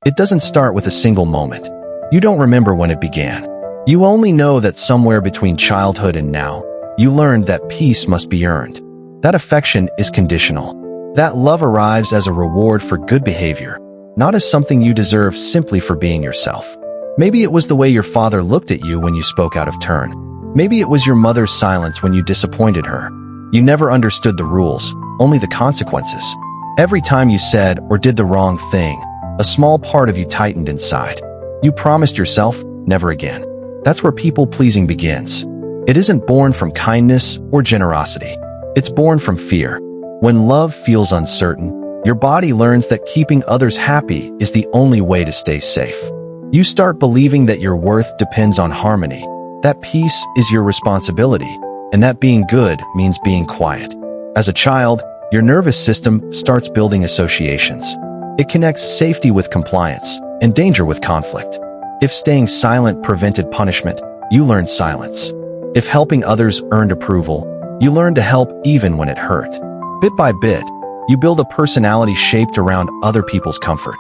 It doesn't start with a single moment. You don't remember when it began. You only know that somewhere between childhood and now, you learned that peace must be earned. That affection is conditional. That love arrives as a reward for good behavior, not as something you deserve simply for being yourself. Maybe it was the way your father looked at you when you spoke out of turn. Maybe it was your mother's silence when you disappointed her. You never understood the rules, only the consequences. Every time you said or did the wrong thing, a small part of you tightened inside. You promised yourself, never again. That's where people-pleasing begins. It isn't born from kindness or generosity. It's born from fear. When love feels uncertain, your body learns that keeping others happy is the only way to stay safe. You start believing that your worth depends on harmony, that peace is your responsibility, and that being good means being quiet. As a child, your nervous system starts building associations. It connects safety with compliance and danger with conflict. If staying silent prevented punishment, you learned silence. If helping others earned approval, you learned to help even when it hurt. Bit by bit, you build a personality shaped around other people's comfort.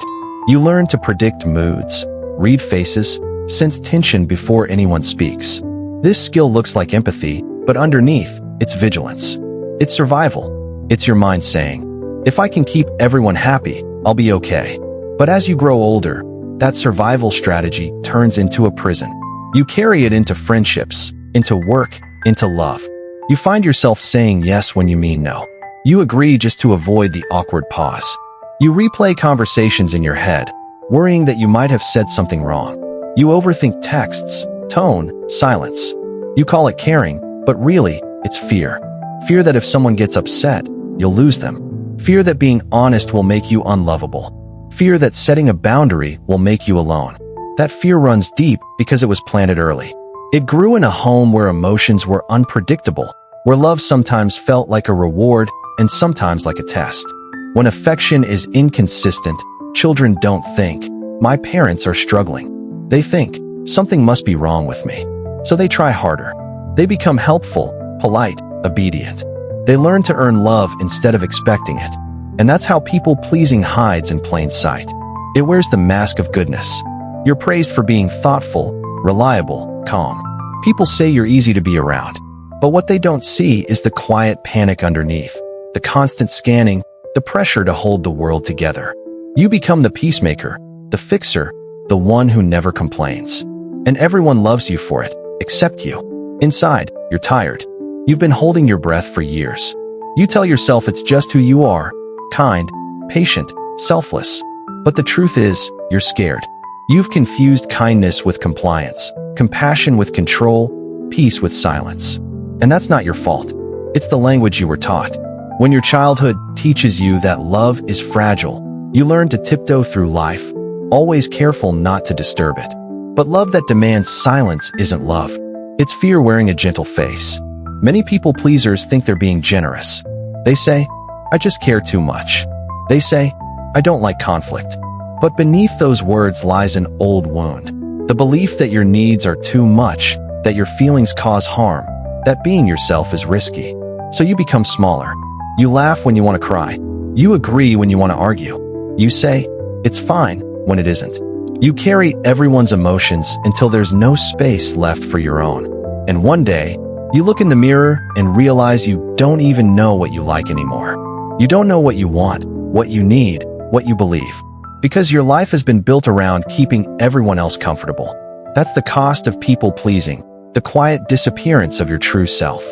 You learn to predict moods, read faces, sense tension before anyone speaks. This skill looks like empathy, but underneath, it's vigilance. It's survival. It's your mind saying, if I can keep everyone happy, I'll be okay. But as you grow older, that survival strategy turns into a prison. You carry it into friendships, into work, into love. You find yourself saying yes when you mean no. You agree just to avoid the awkward pause. You replay conversations in your head, worrying that you might have said something wrong. You overthink texts, tone, silence. You call it caring, but really, it's fear. Fear that if someone gets upset, you'll lose them. Fear that being honest will make you unlovable. Fear that setting a boundary will make you alone. That fear runs deep because it was planted early. It grew in a home where emotions were unpredictable, where love sometimes felt like a reward and sometimes like a test. When affection is inconsistent, children don't think, my parents are struggling. They think, something must be wrong with me. So they try harder. They become helpful, polite, obedient. They learn to earn love instead of expecting it. And that's how people-pleasing hides in plain sight. It wears the mask of goodness. You're praised for being thoughtful, reliable, calm. People say you're easy to be around. But what they don't see is the quiet panic underneath, the constant scanning, the pressure to hold the world together. You become the peacemaker, the fixer, the one who never complains. And everyone loves you for it, except you. Inside, you're tired. You've been holding your breath for years. You tell yourself it's just who you are, kind, patient, selfless. But the truth is, you're scared. You've confused kindness with compliance, compassion with control, peace with silence. And that's not your fault. It's the language you were taught. When your childhood teaches you that love is fragile, you learn to tiptoe through life, always careful not to disturb it. But love that demands silence isn't love. It's fear wearing a gentle face. Many people pleasers think they're being generous. They say, I just care too much. They say, I don't like conflict. But beneath those words lies an old wound. The belief that your needs are too much, that your feelings cause harm, that being yourself is risky. So you become smaller. You laugh when you want to cry. You agree when you want to argue. You say, it's fine, when it isn't. You carry everyone's emotions until there's no space left for your own. And one day, you look in the mirror and realize you don't even know what you like anymore. You don't know what you want, what you need, what you believe. Because your life has been built around keeping everyone else comfortable. That's the cost of people-pleasing, the quiet disappearance of your true self.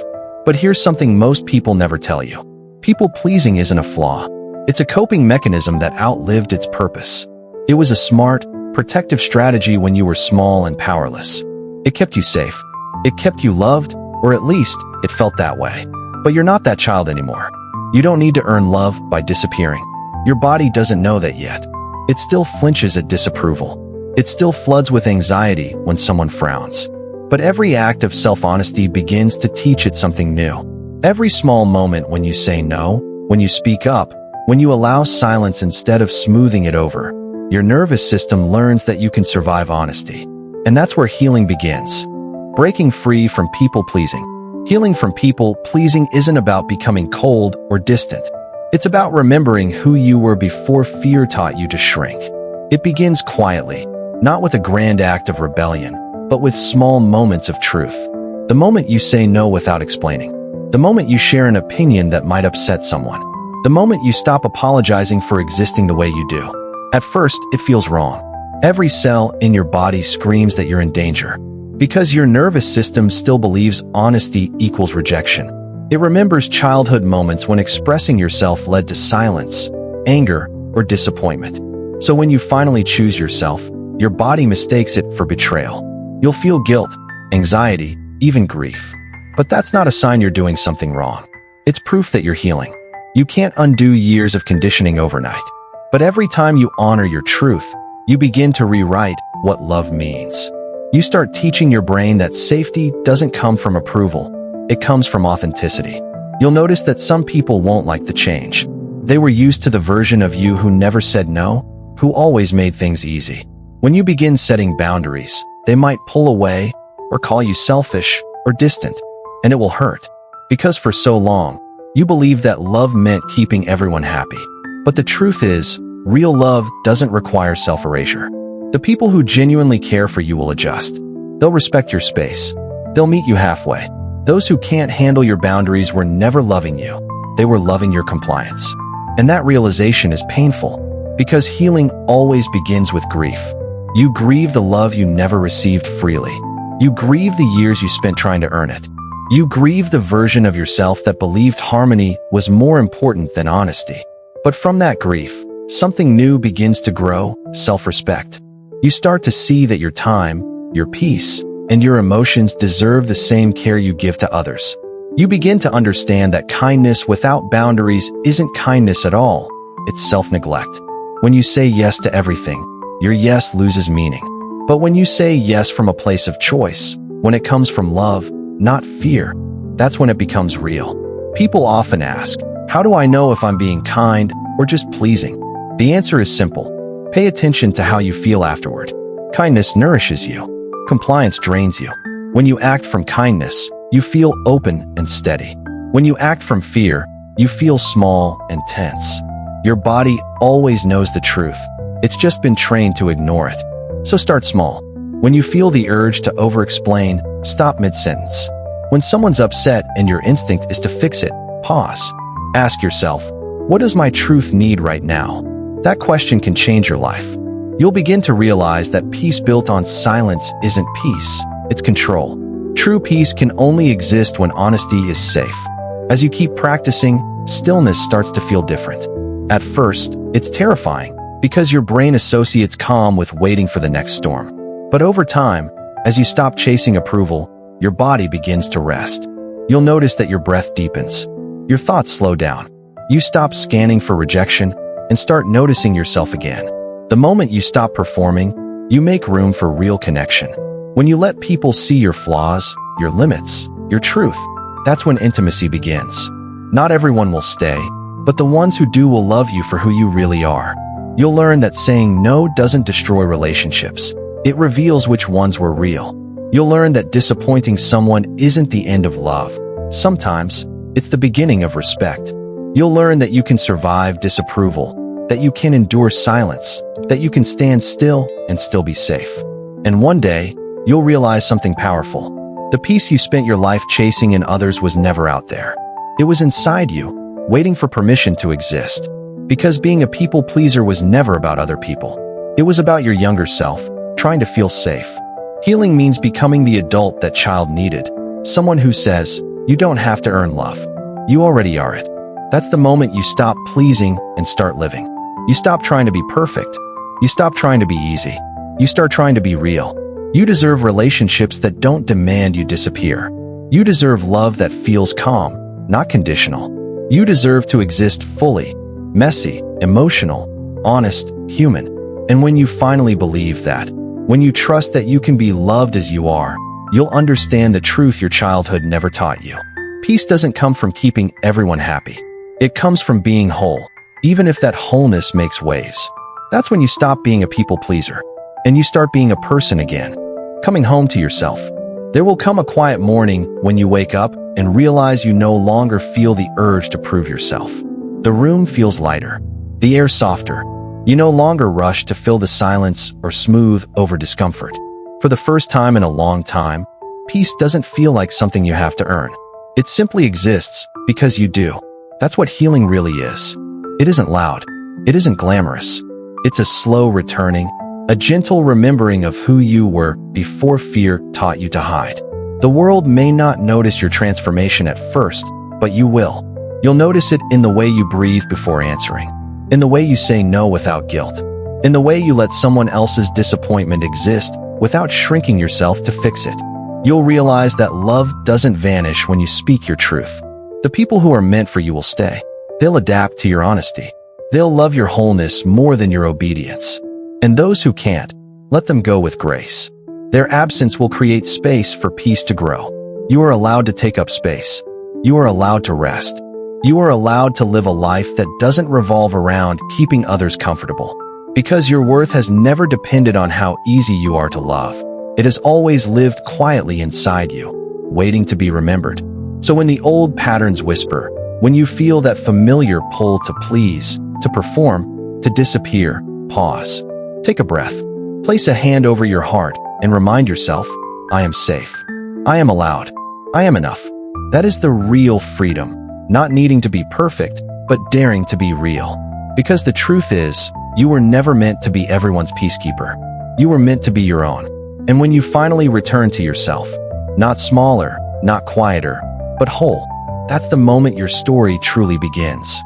But here's something most people never tell you. People-pleasing isn't a flaw. It's a coping mechanism that outlived its purpose. It was a smart, protective strategy when you were small and powerless. It kept you safe. It kept you loved, or at least, it felt that way. But you're not that child anymore. You don't need to earn love by disappearing. Your body doesn't know that yet. It still flinches at disapproval. It still floods with anxiety when someone frowns. But every act of self-honesty begins to teach it something new. Every small moment when you say no, when you speak up, when you allow silence instead of smoothing it over, your nervous system learns that you can survive honesty. And that's where healing begins. Breaking free from people-pleasing. Healing from people-pleasing isn't about becoming cold or distant. It's about remembering who you were before fear taught you to shrink. It begins quietly, not with a grand act of rebellion, but with small moments of truth. The moment you say no without explaining. The moment you share an opinion that might upset someone. The moment you stop apologizing for existing the way you do. At first, it feels wrong. Every cell in your body screams that you're in danger. Because your nervous system still believes honesty equals rejection. It remembers childhood moments when expressing yourself led to silence, anger, or disappointment. So when you finally choose yourself, your body mistakes it for betrayal. You'll feel guilt, anxiety, even grief. But that's not a sign you're doing something wrong. It's proof that you're healing. You can't undo years of conditioning overnight. But every time you honor your truth, you begin to rewrite what love means. You start teaching your brain that safety doesn't come from approval. It comes from authenticity. You'll notice that some people won't like the change. They were used to the version of you who never said no, who always made things easy. When you begin setting boundaries, they might pull away or call you selfish or distant, and it will hurt. Because for so long, you believed that love meant keeping everyone happy. But the truth is, real love doesn't require self-erasure. The people who genuinely care for you will adjust. They'll respect your space. They'll meet you halfway. Those who can't handle your boundaries were never loving you. They were loving your compliance. And that realization is painful, because healing always begins with grief. You grieve the love you never received freely. You grieve the years you spent trying to earn it. You grieve the version of yourself that believed harmony was more important than honesty. But from that grief, something new begins to grow: self-respect. You start to see that your time, your peace, and your emotions deserve the same care you give to others. You begin to understand that kindness without boundaries isn't kindness at all. It's self-neglect. When you say yes to everything, your yes loses meaning. But when you say yes from a place of choice, when it comes from love, not fear, that's when it becomes real. People often ask, how do I know if I'm being kind or just pleasing? The answer is simple. Pay attention to how you feel afterward. Kindness nourishes you. Compliance drains you. When you act from kindness, you feel open and steady. When you act from fear, you feel small and tense. Your body always knows the truth. It's just been trained to ignore it. So start small. When you feel the urge to over-explain, stop mid-sentence. When someone's upset and your instinct is to fix it, pause. Ask yourself, what does my truth need right now? That question can change your life. You'll begin to realize that peace built on silence isn't peace, it's control. True peace can only exist when honesty is safe. As you keep practicing, stillness starts to feel different. At first, it's terrifying, because your brain associates calm with waiting for the next storm. But over time, as you stop chasing approval, your body begins to rest. You'll notice that your breath deepens. Your thoughts slow down. You stop scanning for rejection and start noticing yourself again. The moment you stop performing, you make room for real connection. When you let people see your flaws, your limits, your truth, that's when intimacy begins. Not everyone will stay, but the ones who do will love you for who you really are. You'll learn that saying no doesn't destroy relationships. It reveals which ones were real. You'll learn that disappointing someone isn't the end of love. Sometimes, it's the beginning of respect. You'll learn that you can survive disapproval, that you can endure silence, that you can stand still and still be safe. And one day, you'll realize something powerful. The peace you spent your life chasing in others was never out there. It was inside you, waiting for permission to exist. Because being a people pleaser was never about other people. It was about your younger self, trying to feel safe. Healing means becoming the adult that child needed. Someone who says, you don't have to earn love. You already are it. That's the moment you stop pleasing and start living. You stop trying to be perfect. You stop trying to be easy. You start trying to be real. You deserve relationships that don't demand you disappear. You deserve love that feels calm, not conditional. You deserve to exist fully, messy, emotional, honest, human. And when you finally believe that, when you trust that you can be loved as you are, you'll understand the truth your childhood never taught you. Peace doesn't come from keeping everyone happy. It comes from being whole, even if that wholeness makes waves. That's when you stop being a people pleaser, and you start being a person again, coming home to yourself. There will come a quiet morning when you wake up and realize you no longer feel the urge to prove yourself. The room feels lighter, the air softer. You no longer rush to fill the silence or smooth over discomfort. For the first time in a long time, peace doesn't feel like something you have to earn. It simply exists because you do. That's what healing really is. It isn't loud. It isn't glamorous. It's a slow returning, a gentle remembering of who you were before fear taught you to hide. The world may not notice your transformation at first, but you will. You'll notice it in the way you breathe before answering, in the way you say no without guilt, in the way you let someone else's disappointment exist without shrinking yourself to fix it. You'll realize that love doesn't vanish when you speak your truth. The people who are meant for you will stay. They'll adapt to your honesty. They'll love your wholeness more than your obedience. And those who can't, let them go with grace. Their absence will create space for peace to grow. You are allowed to take up space. You are allowed to rest. You are allowed to live a life that doesn't revolve around keeping others comfortable. Because your worth has never depended on how easy you are to love. It has always lived quietly inside you, waiting to be remembered. So when the old patterns whisper, when you feel that familiar pull to please, to perform, to disappear, pause. Take a breath. Place a hand over your heart and remind yourself, I am safe. I am allowed. I am enough. That is the real freedom, not needing to be perfect, but daring to be real. Because the truth is, you were never meant to be everyone's peacekeeper. You were meant to be your own. And when you finally return to yourself, not smaller, not quieter, but whole, that's the moment your story truly begins.